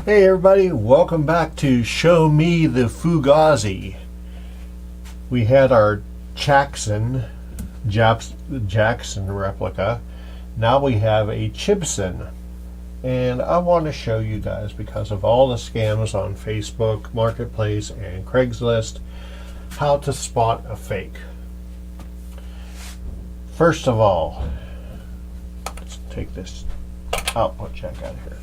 Hey everybody, welcome back to Show Me the Fugazi. We had our Jackson replica. Now we have a CHIBSON. And I want to show you guys, because of all the scams on Facebook, Marketplace, and Craigslist, how to spot a fake. First of all, let's take this output jack out of here.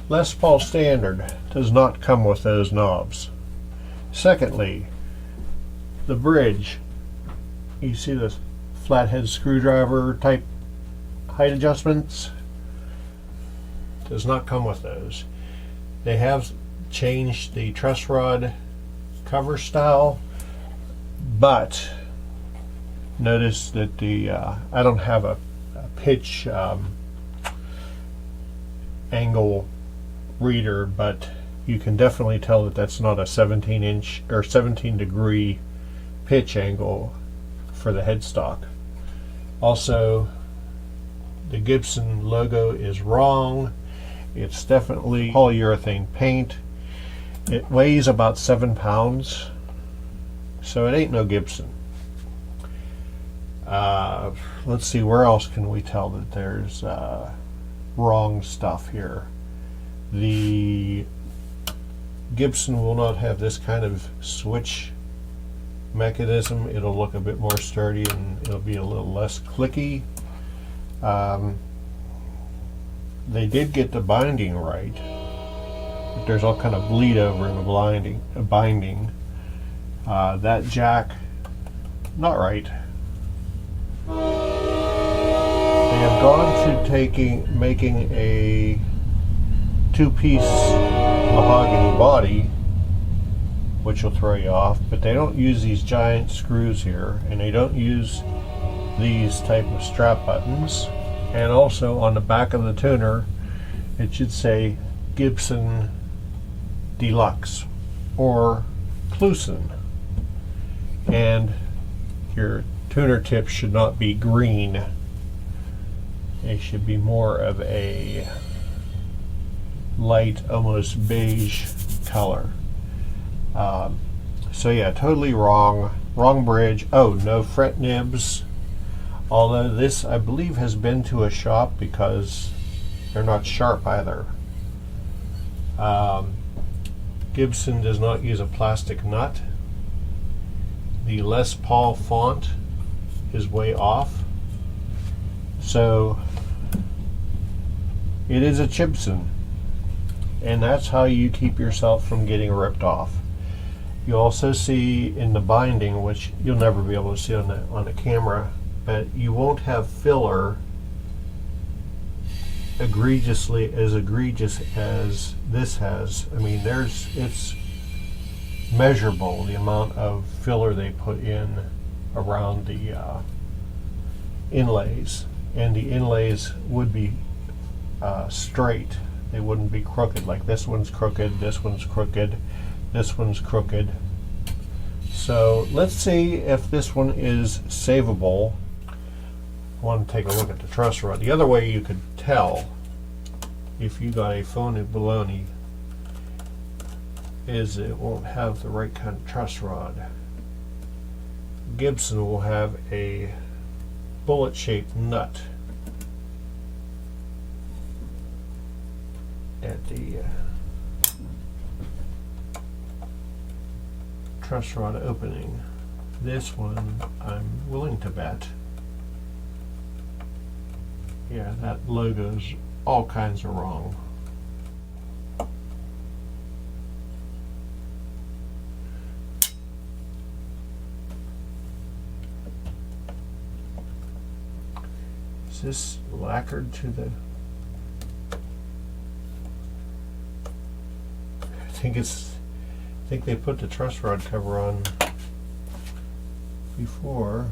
Les Paul Standard does not come with those knobs. Secondly, the bridge, you see this flathead screwdriver type height adjustments, does not come with those. They have changed the truss rod cover style, but notice that the I don't have a pitch angle reader, but you can definitely tell that that's not a 17-inch or 17-degree pitch angle for the headstock. Also, the Gibson logo is wrong. It's definitely polyurethane paint. It weighs about 7 pounds, so it ain't no Gibson. Let's see, where else can we tell that there's wrong stuff here? The Gibson will not have this kind of switch mechanism. It'll look a bit more sturdy and it'll be a little less clicky. They did get the binding right, but there's all kind of bleed over in the binding. That jack, not right. They have gone to making a two-piece mahogany body, which will throw you off, but they don't use these giant screws here, and they don't use these type of strap buttons. And also on the back of the tuner, it should say Gibson Deluxe or Cluson. And your tuner tips should not be green. They should be more of a light, almost beige color. So yeah, totally wrong. Wrong bridge. Oh, no fret nibs. Although this, I believe, has been to a shop because they're not sharp either. Gibson does not use a plastic nut. The Les Paul font is way off. So it is a CHIBSON. And that's how you keep yourself from getting ripped off. You also see in the binding, which you'll never be able to see on the camera, but you won't have filler egregious as this has. I mean, it's measurable, the amount of filler they put in around the inlays, and the inlays would be straight. They wouldn't be crooked, like this one's crooked, this one's crooked, this one's crooked. So let's see if this one is savable. I want to take a look at the truss rod. The other way you could tell if you got a phony baloney is it won't have the right kind of truss rod. Gibson will have a bullet-shaped nut at the truss rod opening. This one, I'm willing to bet, yeah, that logo's all kinds of wrong. Is this lacquered to the... I think they put the truss rod cover on before.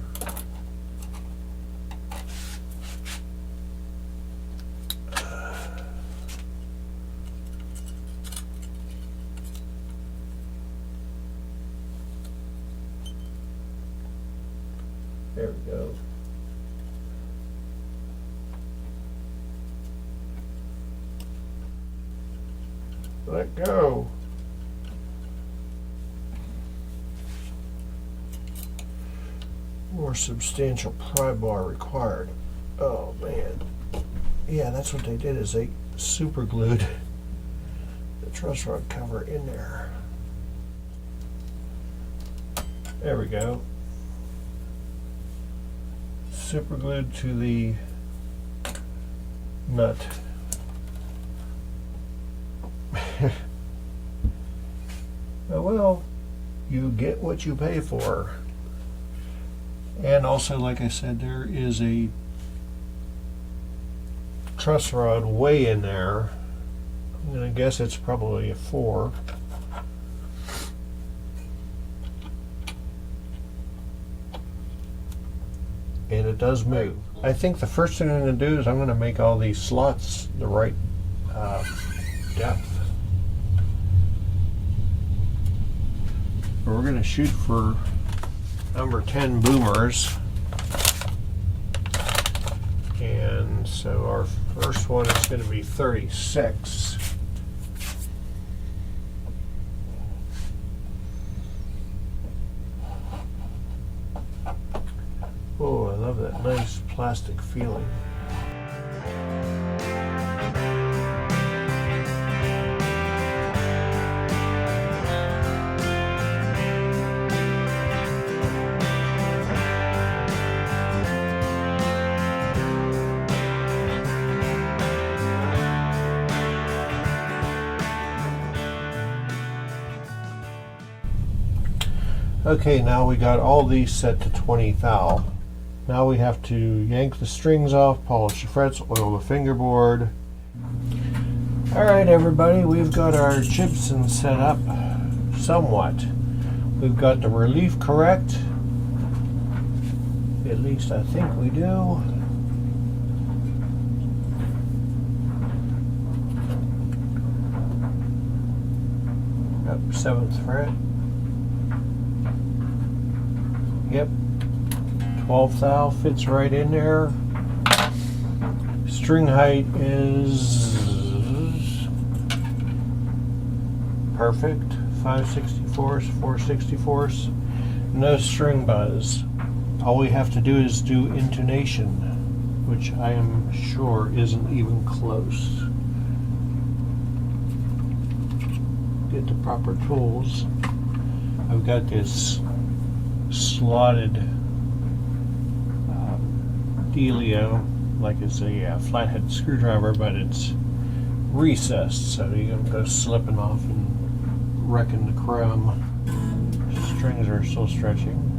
There we go. Let go. More substantial pry bar required. Oh man. Yeah, that's what they did, is they super glued the truss rod cover in there. There we go. Super glued to the nut. Oh, well, you get what you pay for. And also, like I said, there is a truss rod way in there. I'm going to guess it's probably a 4. And it does move. I think the first thing I'm going to do is I'm going to make all these slots the right depth. We're going to shoot for number 10 boomers. And so our first one is going to be 36. Oh, I love that nice plastic feeling. Okay, now we got all these set to 20 thou. Now we have to yank the strings off, polish the frets, oil the fingerboard. Alright everybody, we've got our CHIBSON set up somewhat. We've got the relief correct. At least I think we do. Yep, 7th fret. Yep, 12 thou fits right in there. String height is perfect. 5/64, 4/64. No string buzz. All we have to do is do intonation, which I am sure isn't even close. Get the proper tools. I've got this slotted dealio, like it's a flathead screwdriver, but it's recessed, so you don't go slipping off and wrecking the chrome. Strings are still stretching.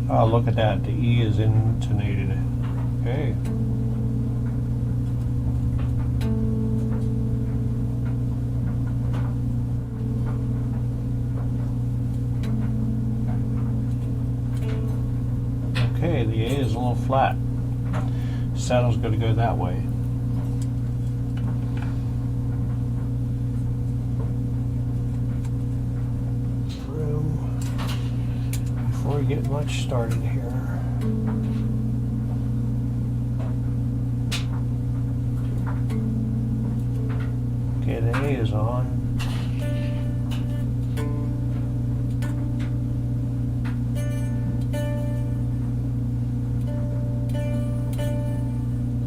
Oh, look at that, the E is intonated. Okay. Okay, the A is a little flat. Saddle's going to go that way. Before we get much started here. Okay, the A is on.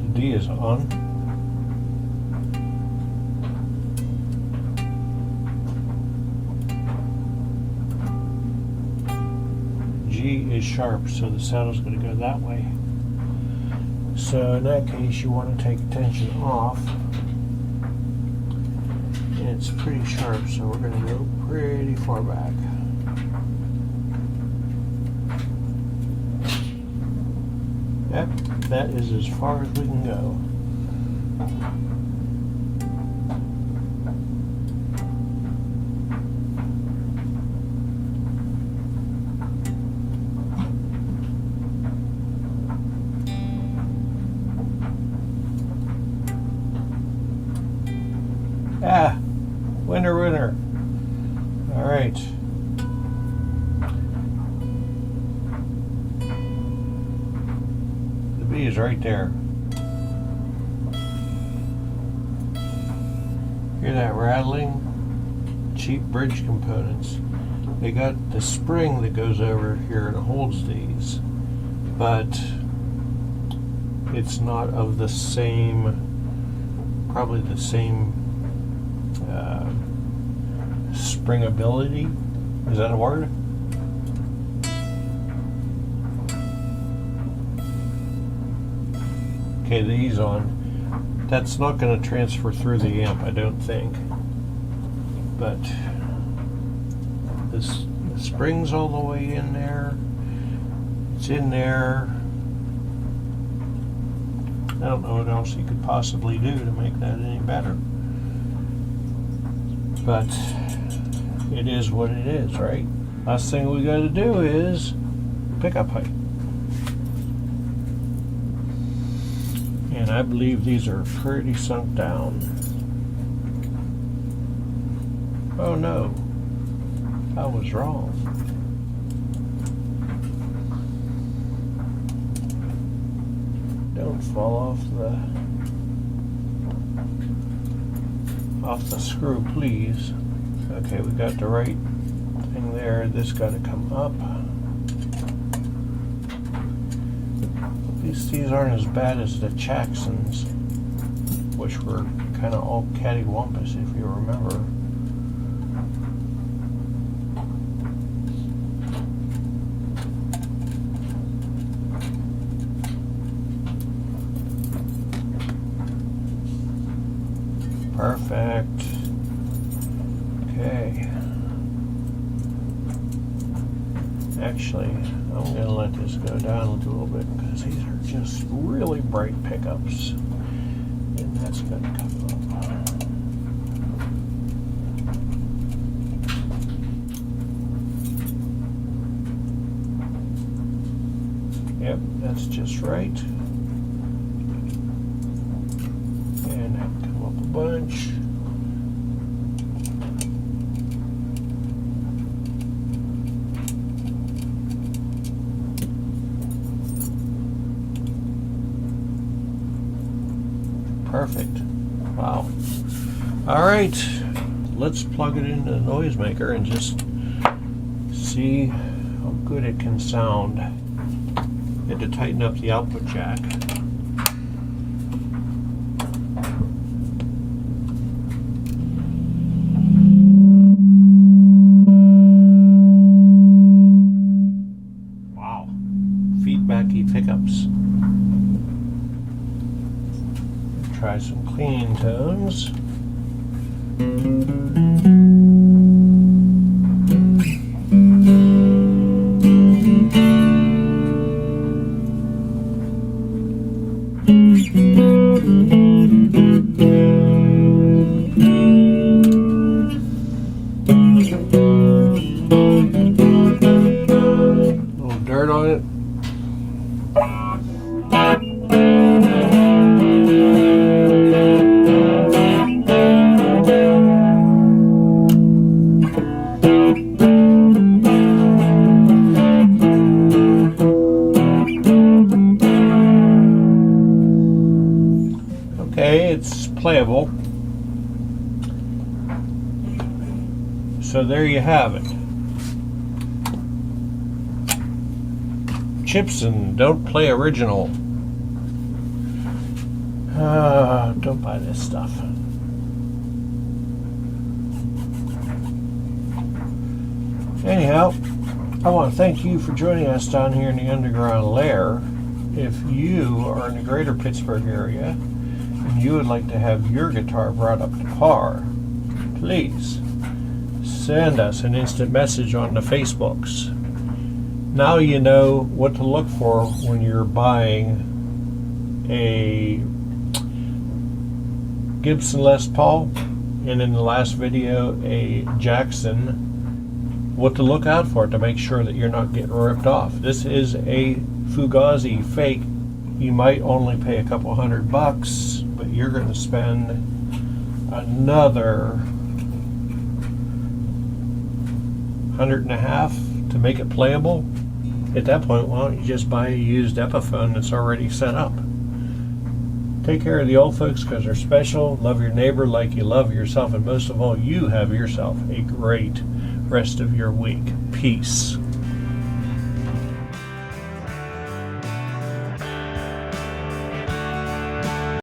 The D is on. G is sharp, so the saddle's going to go that way. So in that case, you want to take tension off. And it's pretty sharp, so we're going to go pretty far back. Yep, that is as far as we can go. Ah, winner. All right. The B is right there. Hear that rattling? Cheap bridge components. They got the spring that goes over here and holds these, but it's not of the same, probably the same springability. Is that a word? Okay, these on. That's not going to transfer through the amp, I don't think. But the spring's all the way in there. It's in there. I don't know what else you could possibly do to make that any better. But it is what it is, right? Last thing we got to do is pickup height. And I believe these are pretty sunk down. Oh no, I was wrong. Don't fall off the screw, please. Okay, we got the right thing there. This got to come up. At least these aren't as bad as the CHIBSONs, which were kind of all cattywampus, if you remember. Perfect. Okay. Actually, I'm going to let this go down a little bit because these are just really bright pickups. And that's going to come up. Yep, that's just right. And that can come up a bunch. Perfect. Wow. All right, let's plug it into the noisemaker and just see how good it can sound. Had to tighten up the output jack. Wow. Feedbacky pickups. Try some clean tones. A little dirt on it. Okay, it's playable. So there you have it. CHIBSON, don't play original. Don't buy this stuff. Anyhow, I want to thank you for joining us down here in the underground lair. If you are in the greater Pittsburgh area and you would like to have your guitar brought up to par, please send us an instant message on the Facebooks. Now you know what to look for when you're buying a Gibson Les Paul, and in the last video a Jackson. What to look out for to make sure that you're not getting ripped off. This is a Fugazi fake. You might only pay a couple $100, but you're going to spend another $150 to make it playable. At that point, why don't you just buy a used Epiphone that's already set up? Take care of the old folks because they're special. Love your neighbor like you love yourself. And most of all, you have yourself a great rest of your week. Peace.